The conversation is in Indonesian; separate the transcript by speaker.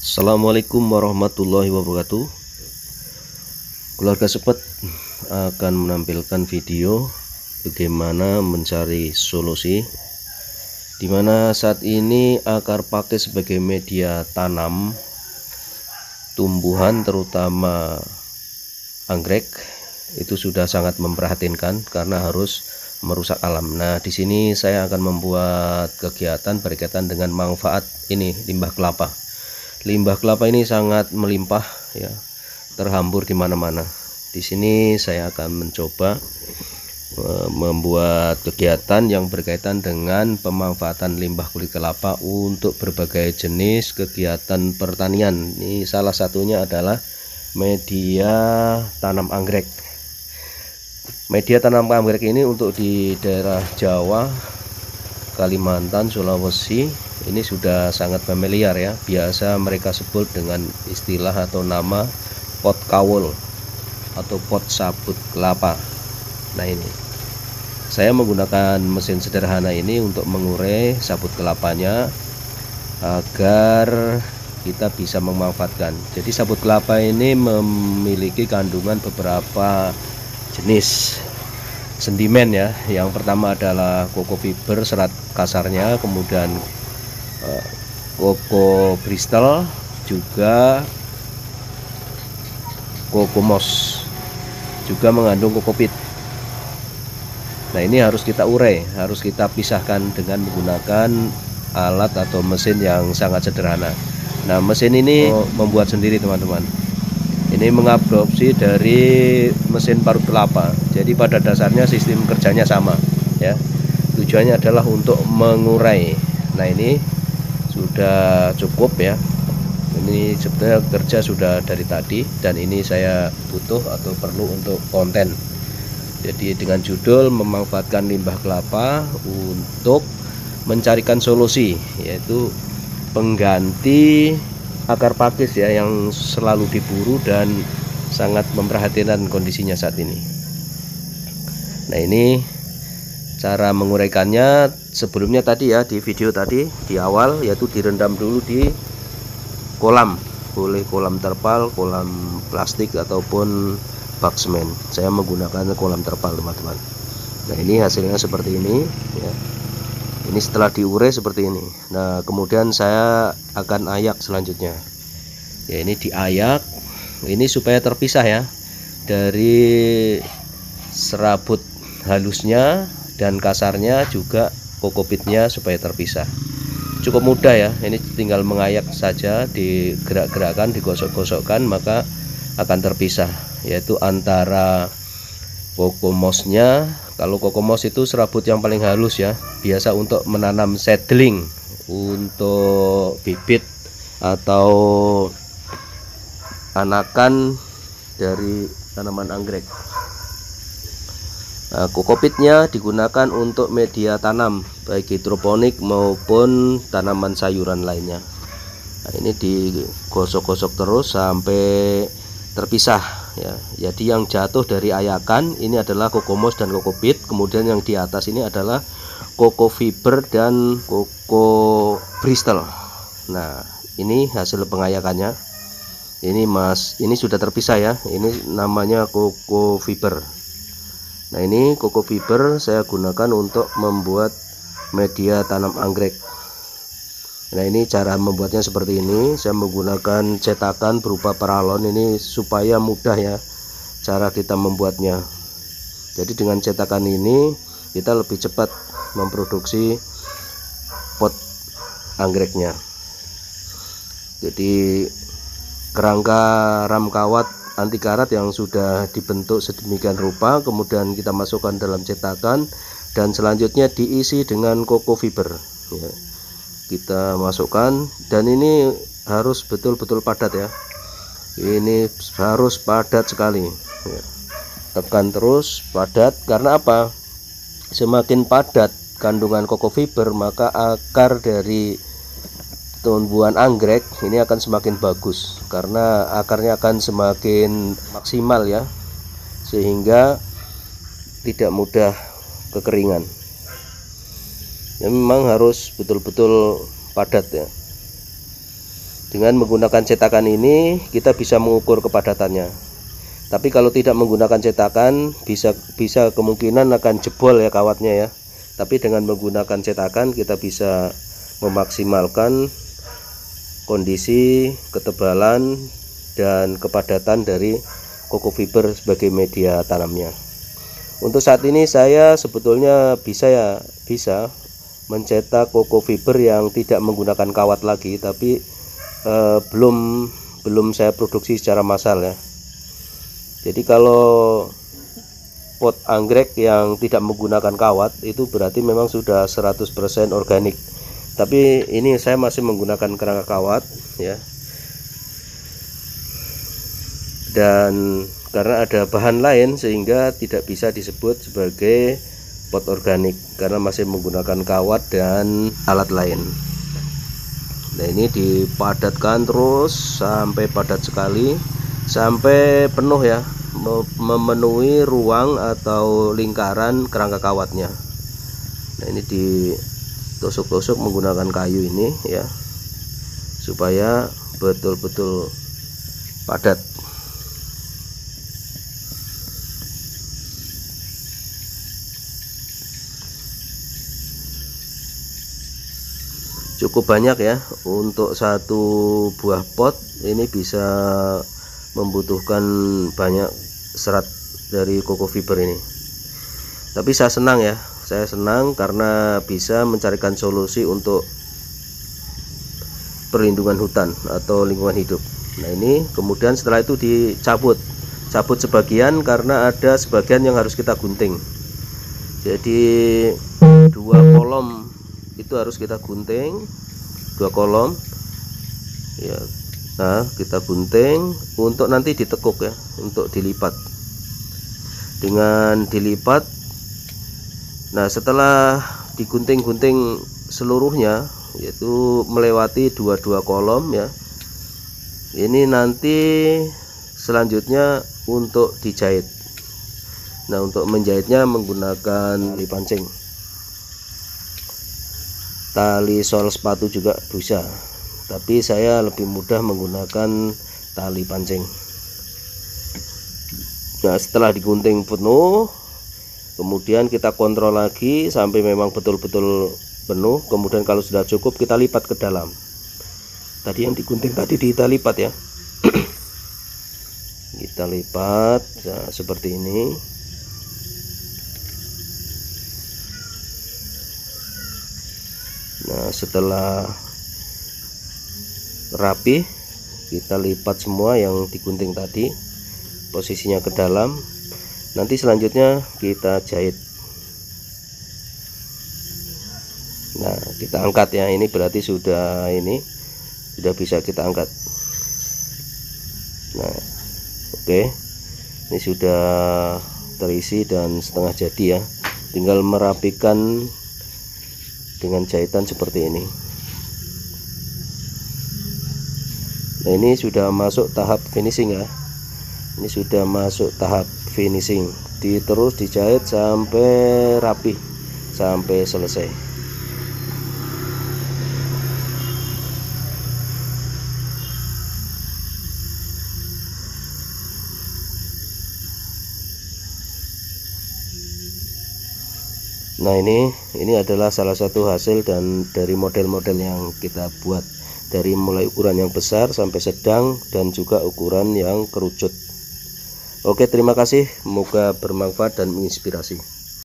Speaker 1: Assalamualaikum warahmatullahi wabarakatuh. Keluarga Sepet akan menampilkan video bagaimana mencari solusi dimana saat ini akar pakis sebagai media tanam tumbuhan terutama anggrek itu sudah sangat memprihatinkan karena harus merusak alam. Nah, di sini saya akan membuat kegiatan berkaitan dengan manfaat ini limbah kelapa. Limbah kelapa ini sangat melimpah ya, terhambur di mana-mana. Di sini saya akan mencoba membuat kegiatan yang berkaitan dengan pemanfaatan limbah kulit kelapa untuk berbagai jenis kegiatan pertanian. Ini salah satunya adalah media tanam anggrek. Media tanam anggrek ini untuk di daerah Jawa, Kalimantan, Sulawesi ini sudah sangat familiar ya. Biasa mereka sebut dengan istilah atau nama pot kawul atau pot sabut kelapa. Nah, ini saya menggunakan mesin sederhana ini untuk mengurai sabut kelapanya agar kita bisa memanfaatkan. Jadi sabut kelapa ini memiliki kandungan beberapa jenis sentimen ya. Yang pertama adalah koko fiber serat kasarnya, kemudian koko kristal, juga koko moss, juga mengandung kokopit. Nah, ini harus kita urai, harus kita pisahkan dengan menggunakan alat atau mesin yang sangat sederhana. Nah, mesin ini membuat sendiri teman-teman. Ini mengadopsi dari mesin parut kelapa. Jadi pada dasarnya sistem kerjanya sama ya. Tujuannya adalah untuk mengurai. Nah, ini sudah cukup ya. Ini sebenarnya kerja sudah dari tadi dan ini saya butuh atau perlu untuk konten. Jadi dengan judul memanfaatkan limbah kelapa untuk mencarikan solusi, yaitu pengganti akar pakis ya yang selalu diburu dan sangat memperhatikan kondisinya saat ini. Nah, ini cara menguraikannya. Sebelumnya tadi ya, di video tadi di awal, yaitu direndam dulu di kolam, boleh kolam terpal, kolam plastik ataupun bak semen. Saya menggunakan kolam terpal teman-teman. Nah, ini hasilnya seperti ini ya. Ini setelah diurai seperti ini. Nah, kemudian saya akan ayak selanjutnya ya. Ini diayak ini supaya terpisah ya dari serabut halusnya dan kasarnya, juga kokopitnya supaya terpisah. Cukup mudah ya, ini tinggal mengayak saja, digerak-gerakkan, digosok-gosokkan, maka akan terpisah, yaitu antara kokomosnya. Kalau kokomos itu serabut yang paling halus ya, biasa untuk menanam seedling, untuk bibit atau anakan dari tanaman anggrek. Nah, kokopitnya digunakan untuk media tanam baik hidroponik maupun tanaman sayuran lainnya. Nah, ini digosok-gosok terus sampai terpisah ya. Jadi yang jatuh dari ayakan ini adalah kokomos dan kokopit, kemudian yang di atas ini adalah koko fiber dan koko kristal. Nah, ini hasil pengayakannya. Ini sudah terpisah ya. Ini namanya koko fiber. Nah, ini koko fiber saya gunakan untuk membuat media tanam anggrek. Nah, ini cara membuatnya seperti ini. Saya menggunakan cetakan berupa paralon ini supaya mudah ya cara kita membuatnya. Jadi dengan cetakan ini kita lebih cepat memproduksi pot anggreknya. Jadi kerangka ram kawat anti karat yang sudah dibentuk sedemikian rupa, kemudian kita masukkan dalam cetakan dan selanjutnya diisi dengan koko fiber ya. Kita masukkan dan ini harus betul-betul padat ya. Ini harus padat sekali ya. Tekan terus padat, karena apa? Semakin padat kandungan koko fiber, maka akar dari tumbuhan anggrek ini akan semakin bagus karena akarnya akan semakin maksimal ya, sehingga tidak mudah kekeringan. Ya, memang harus betul-betul padat ya. Dengan menggunakan cetakan ini kita bisa mengukur kepadatannya. Tapi kalau tidak menggunakan cetakan bisa kemungkinan akan jebol ya kawatnya ya. Tapi dengan menggunakan cetakan kita bisa memaksimalkan kondisi ketebalan dan kepadatan dari koko fiber sebagai media tanamnya. Untuk saat ini saya sebetulnya bisa mencetak koko fiber yang tidak menggunakan kawat lagi, tapi belum saya produksi secara massal ya. Jadi kalau pot anggrek yang tidak menggunakan kawat itu berarti memang sudah 100% organik. Tapi ini saya masih menggunakan kerangka kawat ya. Dan karena ada bahan lain sehingga tidak bisa disebut sebagai pot organik karena masih menggunakan kawat dan alat lain. Nah, ini dipadatkan terus sampai padat sekali, sampai penuh ya, memenuhi ruang atau lingkaran kerangka kawatnya. Nah, ini ditusuk-tusuk menggunakan kayu ini ya, supaya betul-betul padat. Cukup banyak ya, untuk satu buah pot ini bisa membutuhkan banyak serat dari koko fiber ini. Tapi saya senang ya, saya senang karena bisa mencarikan solusi untuk perlindungan hutan atau lingkungan hidup. Nah, ini kemudian setelah itu cabut sebagian karena ada sebagian yang harus kita gunting. Jadi 2 kolom itu harus kita gunting, 2 kolom ya. Nah, kita gunting untuk nanti ditekuk ya, untuk dilipat. Dengan dilipat, nah setelah digunting-gunting seluruhnya, yaitu melewati 2 kolom ya, ini nanti selanjutnya untuk dijahit. Nah, untuk menjahitnya menggunakan tali pancing, tali sol sepatu juga bisa, tapi saya lebih mudah menggunakan tali pancing. Nah, setelah digunting penuh, kemudian kita kontrol lagi sampai memang betul-betul penuh. Kemudian kalau sudah cukup kita lipat ke dalam. Tadi yang digunting tadi kita lipat ya. Kita lipat, nah, seperti ini. Nah, setelah rapi kita lipat semua yang digunting tadi, posisinya ke dalam. Nanti selanjutnya kita jahit. Nah, kita angkat ya, ini berarti sudah bisa kita angkat. Nah, oke, ini sudah terisi dan setengah jadi ya, tinggal merapikan dengan jahitan seperti ini. Nah, ini sudah masuk tahap finishing ya, ini sudah masuk tahap finishing. Terus dijahit sampai rapi, sampai selesai. Nah, ini adalah salah satu hasil dan dari model-model yang kita buat, dari mulai ukuran yang besar sampai sedang dan juga ukuran yang kerucut. Oke, terima kasih, semoga bermanfaat dan menginspirasi.